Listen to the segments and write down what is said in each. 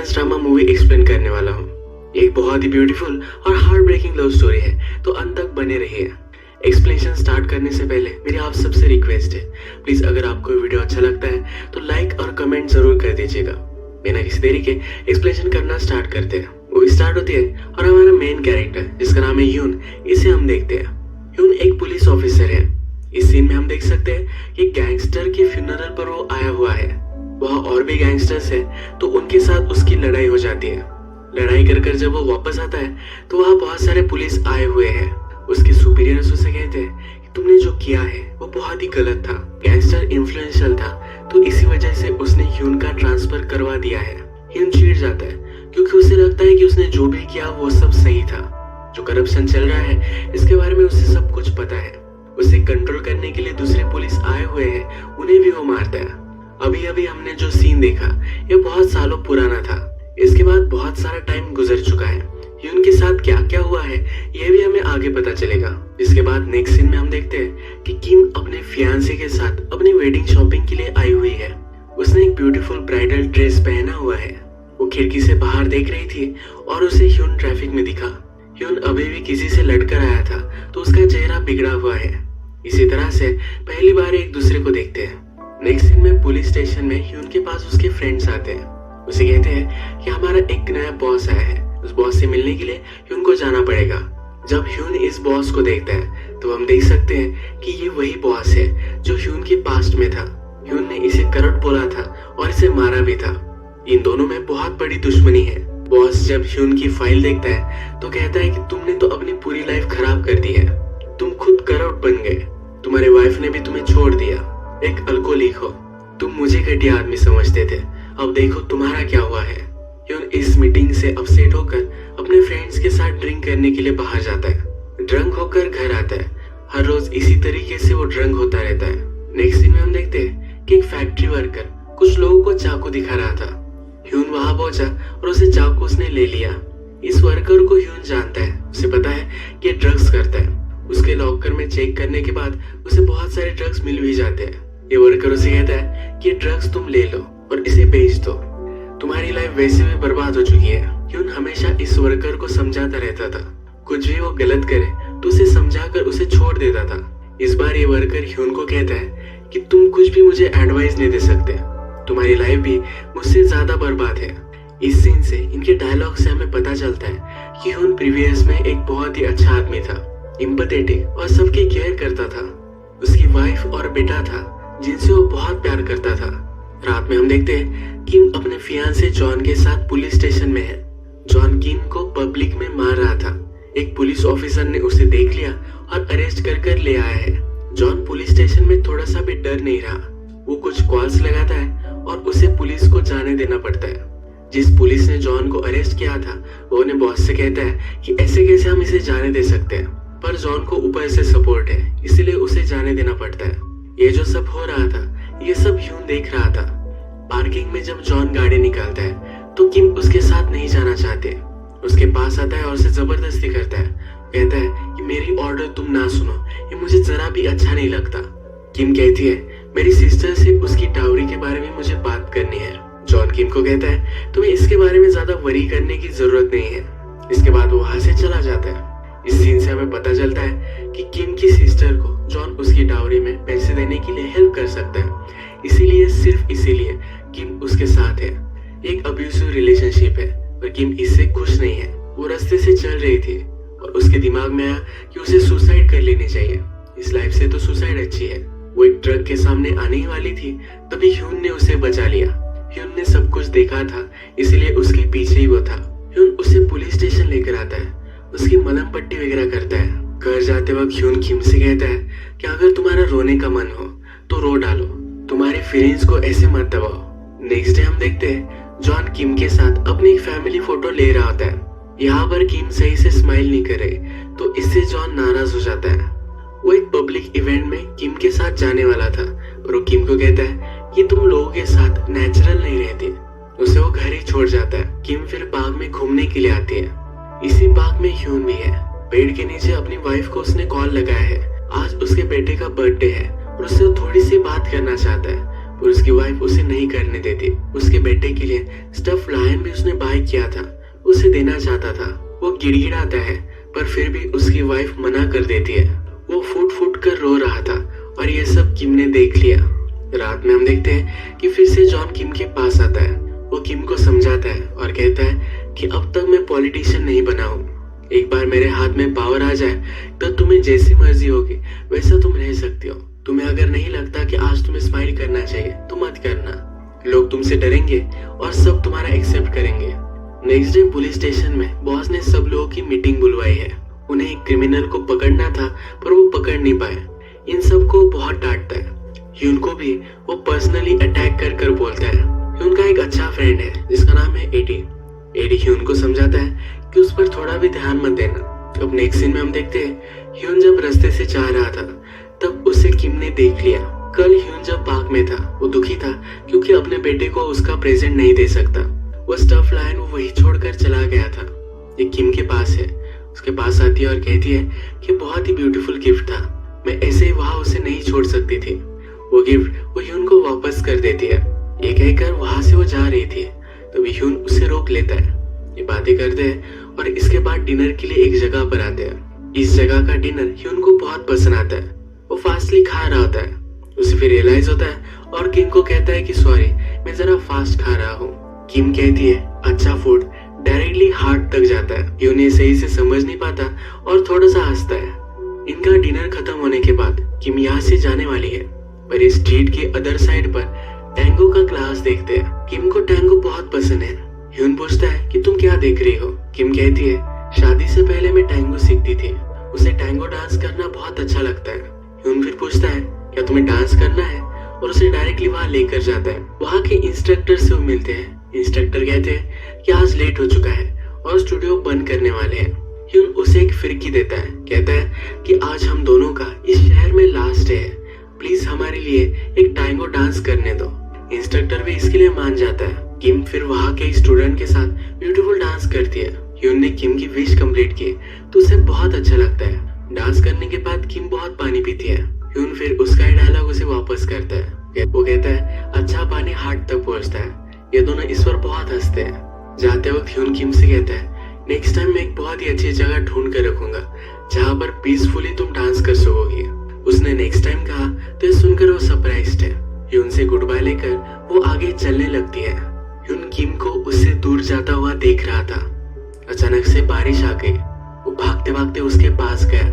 Suspense drama movie explain करने वाला हूँ। ये एक बहुत ही ब्यूटीफुल और हार्ट ब्रेकिंग लव स्टोरी है, तो अंत तक बने रहिए। एक्सप्लेनेशन स्टार्ट करने से पहले मेरी आप सबसे रिक्वेस्ट है, प्लीज अगर आपको वीडियो अच्छा लगता है तो लाइक और कमेंट जरूर कर दीजिएगा। बिना किसी देरी के एक्सप्लेनेशन करना स्टार्ट करते हैं। मूवी स्टार्ट होती है और हमारा मेन कैरेक्टर जिसका नाम है ह्यून, इसे हम देखते हैं। ह्यून एक पुलिस ऑफिसर है। इस सीन में हम देख सकते हैं कि गैंगस्टर के फ्यूनरल पर वो आया हुआ है। वहाँ और भी गैंगस्टर्स है, तो उनके साथ उसकी लड़ाई हो जाती है। लड़ाई कर जब वो वापस आता है तो वहाँ बहुत सारे पुलिस आए हुए हैं। उसके सुपीरियर्स उसे कहते हैं कि तुमने जो किया है वो बहुत ही गलत था। गैंगस्टर इन्फ्लुएंशियल था, तो इसी वजह से उसने ह्यून का ट्रांसफर करवा दिया है। ह्यून चिढ़ जाता है क्योंकि उसे लगता है कि उसने जो भी किया वो सब सही था। जो करप्शन चल रहा है इसके बारे में उसे सब कुछ पता है। उसे कंट्रोल करने के लिए दूसरे पुलिस आए हुए हैं, उन्हें भी वो मारता है। अभी अभी हमने जो सीन देखा ये बहुत सालों पुराना था। इसके बाद बहुत सारा टाइम गुजर चुका है। ह्यून के साथ क्या क्या हुआ है ये भी हमें आगे पता चलेगा। इसके बाद नेक्स्ट सीन में हम देखते हैं कि किम अपने फियांसे के साथ अपनी वेडिंग शॉपिंग के लिए आई हुई है। उसने एक ब्यूटीफुल ब्राइडल ड्रेस पहना हुआ है। वो खिड़की से बाहर देख रही थी और उसे ह्यून ट्रैफिक में दिखा। ह्यून अभी भी किसी से लड़कर आया था, तो उसका चेहरा बिगड़ा हुआ है। इसी तरह से पहली बार एक दूसरे को देखते हैं। नेक्स्ट सीन में पुलिस स्टेशन में ह्यून के पास उसके फ्रेंड्स आते हैं। उसे कहते हैं कि हमारा एक नया बॉस आया है, उस बॉस से मिलने के लिए ह्यून को जाना पड़ेगा। जब ह्यून इस बॉस को देखता है तो हम देख सकते हैं कि ये वही बॉस है जो ह्यून के पास्ट में था। ह्यून ने इसे करप्ट बोला था और इसे मारा भी था। इन दोनों में बहुत बड़ी दुश्मनी है। बॉस जब ह्यून की फाइल देखता है तो कहता है कि तुमने तो अपनी पूरी लाइफ खराब कर दी है। तुम खुद करप्ट बन गए, तुम्हारे वाइफ ने भी तुम्हें छोड़ दिया, एक अल्कोहलिक हो। तुम मुझे घटिया आदमी समझते थे, अब देखो तुम्हारा क्या हुआ है। ह्यून इस मीटिंग से अपसेट होकर अपने फ्रेंड्स के साथ ड्रिंक करने के लिए बाहर जाता है। ड्रंक होकर घर आता है। हर रोज इसी तरीके से वो ड्रंक होता रहता है। नेक्स्ट सीन में हम देखते हैं कि एक फैक्ट्री वर्कर कुछ लोगों को चाकू दिखा रहा था। ह्यून वहां पहुंचा और उसे चाकू उसने ले लिया। इस वर्कर को ह्यून जानता है, उसे पता है कि ड्रग्स करता है। उसके लॉकर में चेक करने के बाद उसे बहुत सारे ड्रग्स मिल भी जाते हैं। ये वर्कर उसे कहता है कि ड्रग्स तुम ले लो और इसे बेच दो, तुम्हारी लाइफ वैसे भी बर्बाद हो चुकी है। ह्यून हमेशा इस वर्कर को समझाता रहता था, कुछ भी वो गलत करे तो उसे समझाकर उसे छोड़ देता था। इस बार ये वर्कर ह्यून को कहता है कि तुम कुछ भी मुझे एडवाइस नहीं दे सकते, तुम्हारी लाइफ भी मुझसे ज्यादा बर्बाद है। इस सीन से, इनके डायलॉग से हमें पता चलता है कि ह्यून प्रीवियस में एक बहुत ही अच्छा आदमी था, एम्पैथेटिक और सबकी केयर करता था। उसकी वाइफ और बेटा था जिनसे वो बहुत प्यार करता था। रात में हम देखते हैं किम अपने फियांसे जॉन के साथ पुलिस स्टेशन में है। जॉन किम को पब्लिक में मार रहा था। एक पुलिस ऑफिसर ने उसे देख लिया और अरेस्ट कर ले आया है। जॉन पुलिस स्टेशन में थोड़ा सा भी डर नहीं रहा। वो कुछ कॉल्स लगाता है और उसे पुलिस को जाने देना पड़ता है। जिस पुलिस ने जॉन को अरेस्ट किया था वो उन्हें बॉस से कहता है कि ऐसे कैसे हम इसे जाने दे सकते हैं, पर जॉन को ऊपर से सपोर्ट है, इसलिए उसे जाने देना पड़ता है। ये जो सब हो रहा था ये सब ह्यून देख रहा था। पार्किंग में जब जॉन गाड़ी निकालता है तो किम उसके साथ नहीं जाना चाहते। उसके पास आता है और उसे जबरदस्ती करता है। कहता है कि मेरी ऑर्डर तुम ना सुनो, ये मुझे जरा भी अच्छा नहीं लगता। किम कहती है मेरी सिस्टर से उसकी डाउरी के बारे में मुझे बात करनी है। जॉन किम को कहता है तुम्हें इसके बारे में ज्यादा वरी करने की जरूरत नहीं है। इसके बाद वो वहां से चला जाता है। इस सीन से हमें पता चलता है कि किम की सिस्टर को जॉन उसकी डाउरी में पैसे देने के लिए हेल्प कर सकता है, इसीलिए सिर्फ इसीलिए किम उसके साथ है। एक अब्यूसिव रिलेशनशिप है, पर किम इससे खुश नहीं है। वो रास्ते से चल रही थी और उसके दिमाग में आया कि उसे सुसाइड कर लेनी चाहिए, इस लाइफ से तो सुसाइड अच्छी है। वो एक ट्रक के सामने आने ही वाली थी, तभी ह्यून ने उसे बचा लिया। ह्यून ने सब कुछ देखा था, इसलिए उसके पीछे ही वो था। ह्यून उसे पुलिस स्टेशन लेकर आता है, उसकी मलहम पट्टी वगैरह करता है। घर जाते वक्त ह्यून किम से कहता है कि अगर तुम्हारा रोने का मन हो तो रो डालो, तुम्हारे फीलिंग्स को ऐसे मत दबाओ। नेक्स्ट डे हम देखते हैं जॉन किम के साथ अपनी एक फैमिली फोटो ले रहा होता है। यहाँ पर किम सही से स्माइल नहीं करे तो इससे जॉन नाराज हो जाता है। वो एक पब्लिक इवेंट में किम के साथ जाने वाला था, पर वो किम को कहता है कि तुम लोगों के साथ नेचुरल नहीं रहती। उसे वो घर ही छोड़ जाता है। किम फिर बाग में घूमने के लिए आती है। इसी बाग में ह्यून भी है। पेड़ के नीचे अपनी वाइफ को उसने कॉल लगाया है। आज उसके बेटे का बर्थडे है और उससे थोड़ी सी बात करना चाहता है। पर उसकी वाइफ उसे नहीं करने देती। उसके बेटे के लिए स्टफ लायन भी उसने बाय किया था, उसे देना चाहता था। वो गिड़गिड़ाता है पर फिर भी उसकी वाइफ मना कर देती है। वो फूट फूट कर रो रहा था और ये सब किम ने देख लिया। रात में हम देखते हैं कि फिर से जॉन किम के पास आता है। वो किम को समझाता है और कहता है कि अब तक मैं पॉलिटिशियन नहीं बना हूँ। एक बार मेरे हाथ में पावर आ जाए तो तुम्हें जैसी मर्जी होगी वैसा तुम रह सकती हो। तुम्हें अगर नहीं लगता कि आज तुम्हें स्माइल करना चाहिए तो मत करना। लोग तुमसे डरेंगे और सब तुम्हारा एक्सेप्ट करेंगे। नेक्स्ट डे पुलिस स्टेशन में बॉस ने सब लोगों की मीटिंग बुलवाई है। उन्हें एक क्रिमिनल को पकड़ना था पर वो पकड़ नहीं पाए। इन सब को बहुत डांटता है। ह्यून को भी वो पर्सनली अटैक कर कर बोलता है। ह्यून का एक अच्छा फ्रेंड है जिसका नाम है एडी। एडी ह्यून को समझाता है कि उस पर थोड़ा भी ध्यान मत देना। अब नेक्स्ट सीन में हम देखते हैं ह्यून जब रास्ते से जा रहा था तब उसे किम ने देख लिया। कल ह्यून जब पार्क में था वो दुखी था क्योंकि अपने बेटे को उसका प्रेजेंट नहीं दे सकता। वो स्टफ लायन वो वही छोड़कर चला गया था। ये किम के पास है। उसके पास आती है और कहती है कि बहुत ही ब्यूटीफुल गिफ्ट था, मैं ऐसे ही वहां उसे नहीं छोड़ सकती थी। वो गिफ्ट वो ह्यून को वापस कर देती है। ये कहकर वहां से वो जा रही थी तभी ह्यून उसे रोक लेता है। ये बातें करते हैं और इसके बाद डिनर के लिए एक जगह पर आते हैं। इस जगह का डिनर ह्यून को बहुत पसंद आता है। वो फास्टली खा रहा होता है। उसे फिर रियलाइज होता है और किम को कहता है कि सॉरी मैं जरा फास्ट खा रहा हूँ। किम कहती है अच्छा फूड डायरेक्टली हार्ट तक जाता है। ह्यून ये सही से समझ नहीं पाता और थोड़ा सा हंसता है। इनका डिनर खत्म होने के बाद किम यहाँ से जाने वाली है पर इस स्ट्रीट के अदर साइड पर टैंगो का क्लास देखते हैं। किम को टैंगो बहुत पसंद है। ह्यून पूछता है कि तुम क्या देख रही हो। किम कहती है शादी से पहले मैं टैंगो सीखती थी, उसे टैंगो डांस करना बहुत अच्छा लगता है। ह्यून फिर पूछता है क्या तुम्हें डांस करना है और उसे डायरेक्टली वहाँ लेकर जाता है। वहाँ के इंस्ट्रक्टर से वो मिलते हैं। इंस्ट्रक्टर कहते हैं कि आज लेट हो चुका है और स्टूडियो बंद करने वाले हैं। ह्यून उसे एक फिरकी देता है। कहता है कि आज हम दोनों का इस शहर में लास्ट डे है, प्लीज हमारे लिए एक टैंगो डांस करने दो। इंस्ट्रक्टर भी इसके लिए मान जाता है। किम फिर वहाँ के स्टूडेंट के साथ ब्यूटीफुल डांस करती है। ह्यून ने किम की विश कंप्लीट की तो उसे बहुत अच्छा लगता है। डांस करने के बाद किम बहुत पानी पीती है। ह्यून फिर उसका डायलॉग उसे वापस करता है। वो कहता है अच्छा पानी हार्ट तक पहुँचता है। ये दोनों इस पर बहुत हंसते हैं। जाते वक्त ह्यून किम से कहता है नेक्स्ट टाइम मैं एक बहुत ही अच्छी जगह ढूंढ कर रखूंगा जहाँ पर पीसफुली तुम डांस कर सकोगी। उसने नेक्स्ट टाइम कहा तो ये सुनकर वो सरप्राइज्ड है। ह्यून से गुड बाय लेकर वो आगे चलने लगती है। ह्यून किम को उससे दूर जाता हुआ देख रहा था। अचानक से बारिश आ गई। वो भागते भागते उसके पास गया,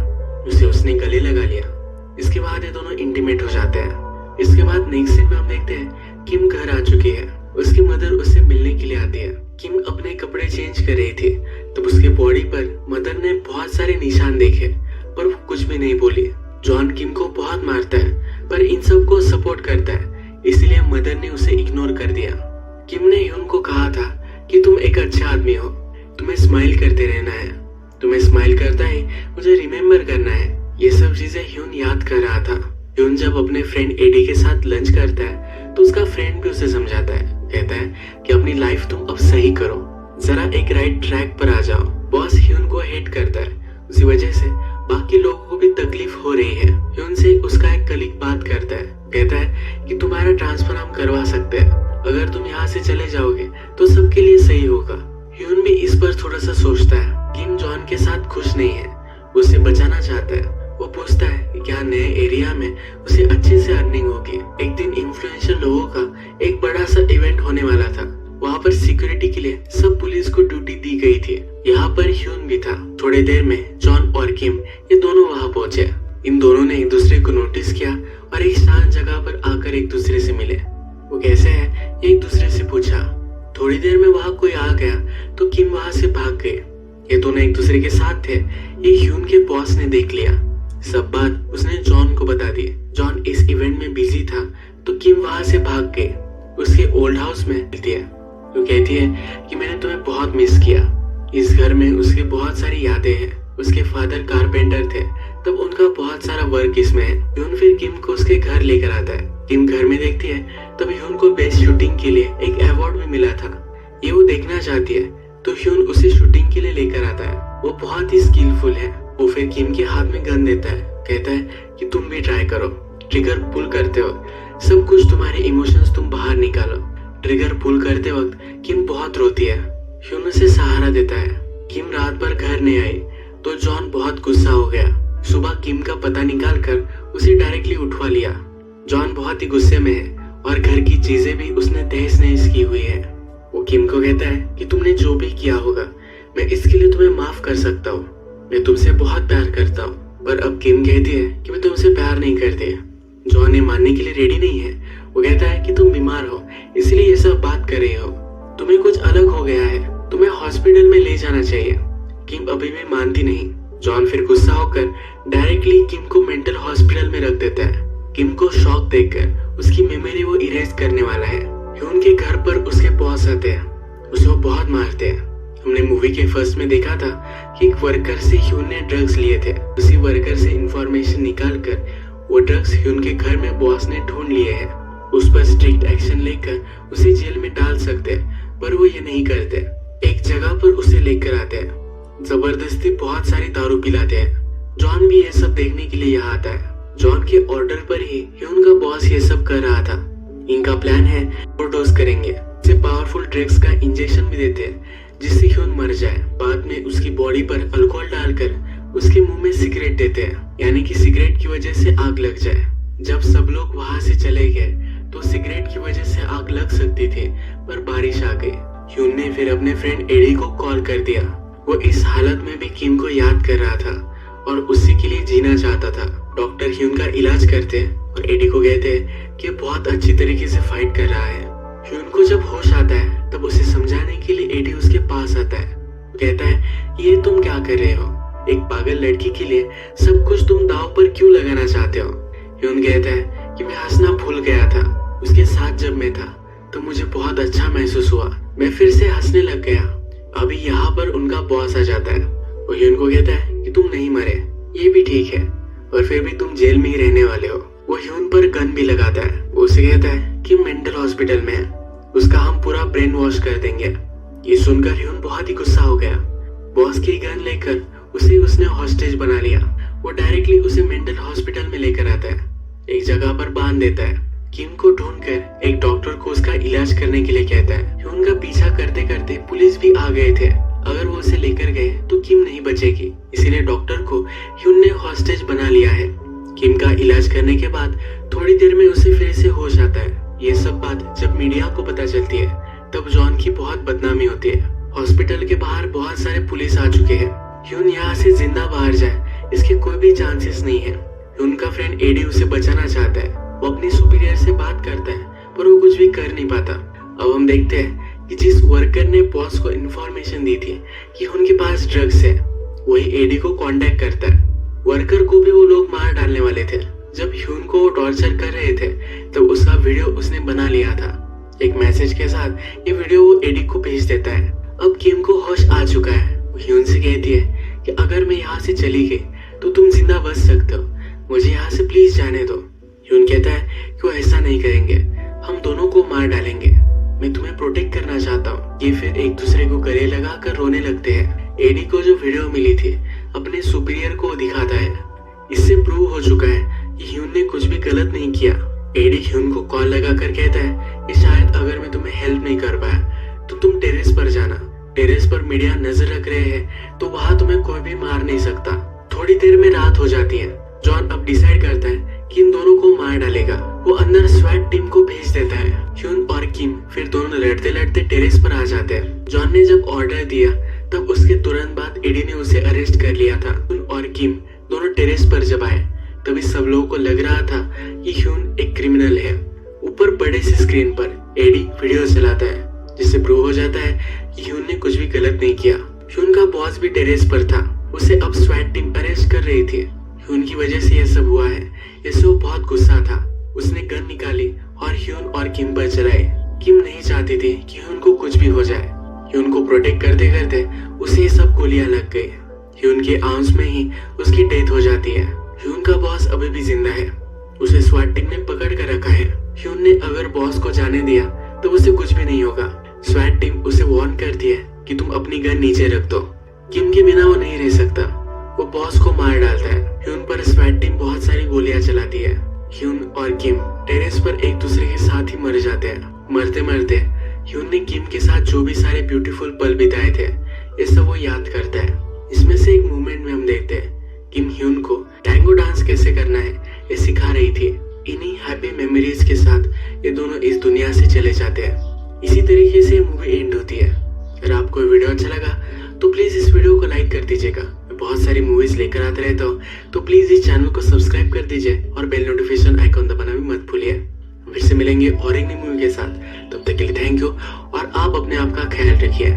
उसे उसने गले लगा लिया। इसके बाद ये दोनों इंटीमेट हो जाते हैं। इसके बाद नेक्स्ट सीन में हम देखते हैं किम घर आ चुकी है। उसकी मदर उससे मिलने के लिए आती है। किम अपने कपड़े चेंज कर रही थी तब उसके बॉडी पर मदर ने बहुत सारे निशान देखे पर वो कुछ भी नहीं बोली। जॉन किम को बहुत मारता है पर इन सब को सपोर्ट करता है, इसलिए मदर ने उसे इग्नोर कर दिया। किम ने ह्यून को कहा था कि तुम एक अच्छा आदमी हो, तुम्हें स्माइल करते रहना है, तुम्हें स्माइल करता ही मुझे रिमेम्बर करना है। ये सब चीजें ह्यून याद कर रहा था। ह्यून जब अपने फ्रेंड एडी के साथ लंच करता है तो उसका फ्रेंड भी उसे समझाता है। कहता है कि अपनी लाइफ तुम अब सही करो, जरा एक राइट ट्रैक पर आ जाओ। बॉस ह्यून को हेट करता है, उसी वजह से बाकी लोगों को भी तकलीफ हो रही है। ह्यून से उसका एक कलीग बात करता है। कहता है कि तुम्हारा ट्रांसफर हम करवा सकते हैं, अगर तुम यहाँ से चले जाओगे तो सबके लिए सही होगा। ह्यून भी इस पर थोड़ा सा सोचता है। किम जॉन के साथ खुश नहीं है, उसे बचाना चाहता है। वो पूछता है कि क्या नए एरिया में उसे अच्छे से अर्निंग होगी। एक दिन इन्फ्लुएंशियल लोगों का एक बड़ा सा इवेंट होने वाला था। वहाँ पर सिक्योरिटी के लिए सब पुलिस को ड्यूटी दी गई थी। यहाँ पर ह्यून भी था। थोड़ी देर में जॉन और किम ये दोनों वहाँ पहुंचे। इन दोनों ने एक दूसरे को नोटिस किया और एक शांत जगह पर आकर एक दूसरे से मिले। वो कैसे है ये एक दूसरे से पूछा। थोड़ी देर में वहाँ कोई आ गया तो किम वहाँ से भाग गए। ये दोनों एक दूसरे के साथ थे। ये ह्यून के बॉस ने देख लिया। सब बात उसने जॉन को बता दी। जॉन इस इवेंट में बिजी था तो किम वहाँ से भाग गई। उसके ओल्ड हाउस में मिलती है। वो कहती है कि मैंने तुम्हें बहुत मिस किया। इस घर में उसकी बहुत सारी यादें हैं। उसके फादर कारपेंटर थे तब उनका बहुत सारा वर्क इसमें है। ह्यून फिर किम को उसके घर लेकर आता है। किम घर में देखती है तब ह्यून को बेस्ट शूटिंग के लिए एक अवार्ड भी मिला था। ये वो देखना चाहती है तो ह्यून उसे शूटिंग के लिए लेकर आता है। वो बहुत ही स्किलफुल है। वो फिर किम के हाथ में गन देता है। कहता है कि तुम भी ट्राई करो। ट्रिगर पुल करते हो सब कुछ तुम्हारे इमोशंस तुम बाहर निकालो। ट्रिगर पुल करते वक्त किम बहुत रोती है। ह्यून उसे सहारा देता है। किम रात भर घर नहीं आई तो जॉन बहुत गुस्सा हो गया। सुबह किम का पता निकालकर उसे डायरेक्टली उठवा लिया। जॉन बहुत ही गुस्से में है और घर की चीजें भी उसने तहस नहस की हुई है। वो किम को कहता है कि तुमने जो भी किया होगा मैं इसके लिए तुम्हें माफ कर सकता हूँ। मैं तुमसे बहुत प्यार करता हूँ। पर अब किम कहती है कि मैं तुमसे प्यार नहीं करती। जॉन ये मानने के लिए रेडी नहीं है। वो कहता है कि तुम बीमार हो इसलिए ये सब बात कर रही हो। तुम्हें कुछ अलग हो गया है, तुम्हें हॉस्पिटल में ले जाना चाहिए। किम अभी भी मानती नहीं। जॉन फिर गुस्सा होकर डायरेक्टली किम को मेंटल हॉस्पिटल में रख देता है। किम को शॉक देखकर उसकी मेमोरी वो इरेज करने वाला है। ह्यून के घर पर उसके बॉस आते हैं, उसे वो बहुत मारते हैं। हमने मूवी के फर्स्ट में देखा था कि एक वर्कर से ह्यून ने ड्रग्स लिए थे। उसी वर्कर से इंफॉर्मेशन निकालकर वो ड्रग्स ह्यून के घर में बॉस ने ढूंढ लिए हैं। उस पर स्ट्रिक्ट एक्शन लेकर उसे जेल में डाल सकते हैं, पर वो ये नहीं करते। एक जगह पर उसे लेकर आते हैं, जबरदस्ती बहुत सारी दारू पिलाते हैं। जॉन भी ये सब देखने के लिए यहाँ आता है। जॉन के ऑर्डर पर ही ह्यून का बॉस ये सब कर रहा था। इनका प्लान है ओवरडोज करेंगे, उसे पावरफुल ड्रग्स का इंजेक्शन भी देते हैं जिससे ह्यून मर जाए। बाद में उसकी बॉडी पर अल्कोहल डालकर उसके मुंह में सिगरेट देते हैं, यानी कि सिगरेट की वजह से आग लग जाए। जब सब लोग वहां से चले गए तो सिगरेट की वजह से आग लग सकती थी, पर बारिश आ गई। ह्यून ने फिर अपने फ्रेंड एडी को कॉल कर दिया। वो इस हालत में भी किम को याद कर रहा था और उसी के लिए जीना चाहता था। डॉक्टर ह्यून का इलाज करते हैं और एडी को कहते हैं कि बहुत अच्छी तरीके से फाइट कर रहा है। ह्यून को जब होश आता है तब उसे समझाने के लिए एडी उसके पास आता है। वो कहता है ये तुम क्या कर रहे हो, एक पागल लड़की के लिए सब कुछ तुम दांव पर क्यों लगाना चाहते हो। ह्यून कहता है कि मैं हंसना भूल गया था, उसके साथ जब मैं था तो मुझे बहुत अच्छा महसूस हुआ, मैं फिर से हंसने लग गया। अभी यहाँ पर उनका बॉस आ जाता है। वो ह्यून को कहता है कि तुम नहीं मरे, ये भी ठीक है, और फिर भी तुम जेल में ही रहने वाले हो। वो ह्यून पर गन भी लगाता है। वो उसे कहता है कि मेंटल हॉस्पिटल में है, उसका हम पूरा ब्रेन वॉश कर देंगे। ये सुनकर ह्यून बहुत ही गुस्सा हो गया। बॉस की गन लेकर उसने हॉस्टेज बना लिया। वो डायरेक्टली उसे मेंटल हॉस्पिटल में लेकर आता है, एक जगह पर बांध देता है। किम को ढूंढकर एक डॉक्टर को उसका इलाज करने के लिए कहता है। ह्यून का पीछा करते करते पुलिस भी आ गए थे। अगर वो उसे लेकर गए तो किम नहीं बचेगी, इसीलिए डॉक्टर को ह्यून ने हॉस्टेज बना लिया है। किम का इलाज करने के बाद थोड़ी देर में उसे फिर से होश आता है। ये सब बात जब मीडिया को पता चलती है तब जॉन की बहुत बदनामी होती है। हॉस्पिटल के बाहर बहुत सारे पुलिस आ चुके हैं। ह्यून यहाँ से जिंदा बाहर जाए इसके कोई भी चांसेस नहीं है। ह्यून का फ्रेंड एडी उसे बचाना चाहता है। वो अपनी सुपीरियर से बात करता है पर वो कुछ भी कर नहीं पाता। अब हम देखते हैं कि जिस वर्कर ने बॉस को इन्फॉर्मेशन दी थी कि उनके पास ड्रग्स है, वही एडी को कांटेक्ट करता है। वर्कर को भी वो लोग मार डालने वाले थे। जब ह्यून को टॉर्चर कर रहे थे तब उसका वीडियो उसने बना लिया था। एक मैसेज के साथ ये वीडियो वो एडी को भेज देता है। अब किम को होश आ चुका है। वो ह्यून से कहती है कि अगर मैं यहाँ से चली गई तो तुम जिंदा बच सकते हो, मुझे यहाँ से प्लीज जाने दो। ह्यून कहता है कि वो ऐसा नहीं करेंगे, हम दोनों को मार डालेंगे, मैं तुम्हें प्रोटेक्ट करना चाहता हूँ। ये फिर एक दूसरे को गले लगा कर रोने लगते हैं। एडी को जो वीडियो मिली थी अपने सुपीरियर को दिखाता है। इससे प्रूव हो चुका है कि ह्यून ने कुछ भी गलत नहीं किया। एडी ह्यून को कॉल लगा कर कहता है कि शायद अगर मैं तुम्हें हेल्प नहीं कर पाया तो तुम टेरेस पर जाना। टेरेस पर मीडिया नजर रख रहे हैं तो वहां तुम्हें कोई भी मार नहीं सकता। थोड़ी देर में रात हो जाती है। जॉन अब डिसाइड करता है कि इन दोनों को मार डालेगा। वो अंदर स्वैट टीम को भेज देता है। ह्यून और किम फिर दोनों लड़ते लड़ते टेरेस पर आ जाते हैं। जॉन ने जब ऑर्डर दिया तब उसके तुरंत बाद एडी ने उसे अरेस्ट कर लिया था। ह्यून और किम दोनों टेरेस पर जब आए तभी सब लोगों को लग रहा था कि ह्यून एक क्रिमिनल है। ऊपर बड़े से स्क्रीन पर एडी वीडियो चलाता है जिससे प्रूव हो जाता है कि ह्यून ने कुछ भी गलत नहीं किया। ह्यून का बॉस भी टेरेस पर था, उसे अब स्वैट टीम अरेस्ट कर रही थी। ह्यून की वजह से यह सब हुआ है, इससे वो बहुत गुस्सा था। उसने गन निकाली और ह्यून और किम पर चलाई। किम नहीं चाहती थी कि ह्यून को कुछ भी हो जाए। ह्यून को प्रोटेक्ट करते करते उसे ये सब गोलियां लग गई। ह्यून के आर्म्स में ही उसकी डेथ हो जाती है। ह्यून का बॉस अभी भी जिंदा है, उसे स्वैट टीम ने पकड़ कर रखा है। ह्यून ने अगर बॉस को जाने दिया तो उसे कुछ भी नहीं होगा। स्वैट टीम उसे वार्न करती है कि तुम अपनी गन नीचे रख दो। किम के बिना वो नहीं रह सकता। वो बॉस को मार डालता है। ह्यून पर स्वैट टीम बहुत सारी गोलियां चलाती है। ह्यून और किम टेरेस पर एक ब्यूटीफुल पल बिताए थे ये सब वो याद करता है। इसमें से एक मूवमेंट में हम देखते हैं किम ह्यून को टैंगो डांस कैसे करना है ये सिखा रही थी। इन्हीं हैप्पी मेमोरीज के साथ ये दोनों इस दुनिया से चले जाते हैं। इसी तरीके से मूवी एंड होती है। अगर आपको वीडियो अच्छा लगा तो प्लीज इस वीडियो को लाइक कर दीजिएगा। मैं बहुत सारी मूवीज लेकर आते रहता हूँ, तो प्लीज इस चैनल को सब्सक्राइब कर दीजिए और बेल नोटिफिकेशन आइकॉन दबाना भी मत भूलिए। फिर से मिलेंगे और एक नई मूवी के साथ, तब तक के लिए थैंक यू और आप अपने आप का ख्याल रखिए।